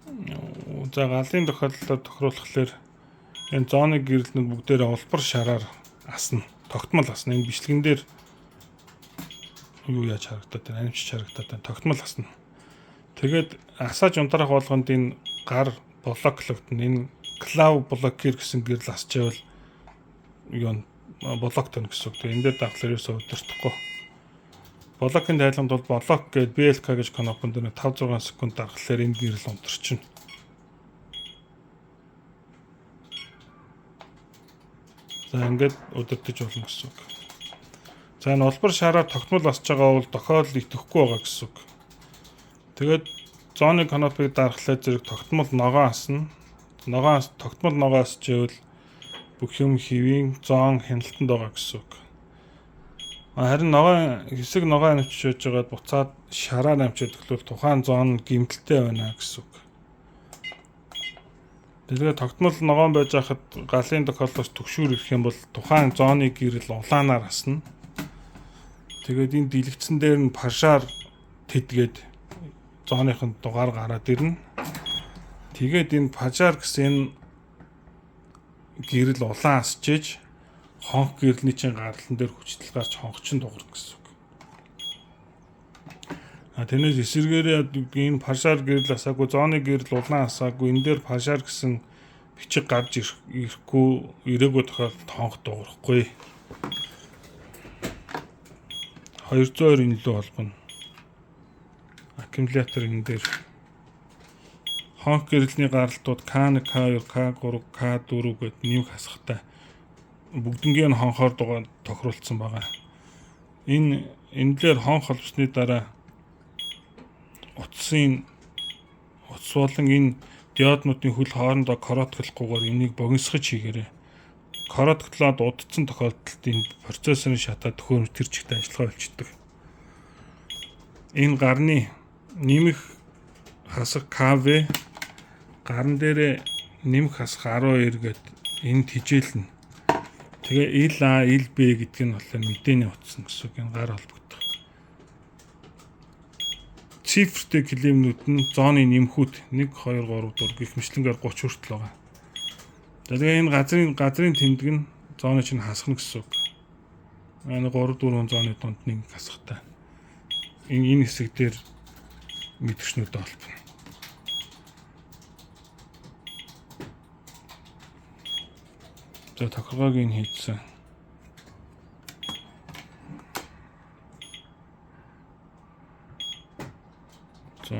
За галын тохиолдолд тохируулахлаар энэ зооны гэрэлнүүд бүгдээрээ улбар шараар асна. Тогтмол асна. Энэ бичлэгэн дээр юу яаж харагдаад байна? Анимч харагдаад байна. Тогтмол асна. Тэгээд асааж унтраах болгонд энэ гар блоклогдно. Энэ клав блокер гэсэн гэрэл асчаавал юу блоктон гэсэн үг. Энэ дээр давхлаар юусоо удирдахгүй. Блокийн тайлганд бол блок гэдэг BLK гэж кнопкон дээр 5-6 секунд дарахлаар энэ гэрэл унтарчихна. За ингээд удирдах болно гэсэн үг. За энэ улбар шараар тогтмол асж байгаа бол тохиолдол итгэхгүй байгаа гэсэн үг. Тэгээд зооны кнопыг дарахлаа зэрэг тогтмол ногоо асна. Тогтмол ногоо асчээвэл бүх юм хэвийн зоон хяналтанд байгаа гэсэн үг. Харин хэсэг ногоо намчиж байгаад буцаад шараар намчиж өглөөл тухайн зоон гэмтэлтэй байна гэсэн үг. Тэгээд тогтмол ногоон байж хахад галын тохиолдолд төгшүүр ирэх юм бол тухайн зооны гэрэл улаанаар асна. Тэгээд энэ дэлгэцэн дээр нь пашаар тэдгээд зооныхын дугаар гараад ирнэ. Тэгээд энэ пашаар гэсэн гэрэл улаан асчиж хонх гэрэлний чинь гаралан дээр хүчтэл гарч хонхчин дуурна гэсэн үг. Тэрнээс эсэргээрээ энэ пашаар гэрэл асаагүй зооны гэрэл улаан асаагүй энэ дээр пашаар гэсэн бичиг гарч ирээгүй тохиолдолд хонх дуурахгүй. 200-оор илүү холбоно. Аккумулятор энэ дээр хонх гэрэлний гаралтууд K1, K2, K3, K4 гэд нэмэх хасахтай бүгднгийн хонхоор тохируулсан байгаа. Энэ дээр хонх холбосны дараа утас болон энэ диоднуудын хөл хоорондоо коротклохгүйгээр энийг богиносгож хийгээрэй. Коротклоод удцсан тохиолдолд энэ процессорын шатаа төхөөрөмж тэр чигт ажиллагаа болчдөг. Энэ гарны нэмэх хасах KV гарн дээрээ нэмэх хасах 12 гээд энэ тижээлнэ. Тэгээ LA, LB гэдэг нь болохоор мэдээний утас гэсэн үг. Энэ гар холбогдох. Цифртэй клемнүүд нь зооны нэмхүүд 1 2 3 4 гэх мэтлэнгээр 30 хүртэл байгаа. Тэгээ энэ газрын тэмдэг нь зооны чинь хасахна гэсэн үг. Энэ 3 4 зооны дунд нэг хасахтай. Энэ хэсэг дээр мэдгчнүүдтэй холбоно. За тохиргоог нь хийдсэн. За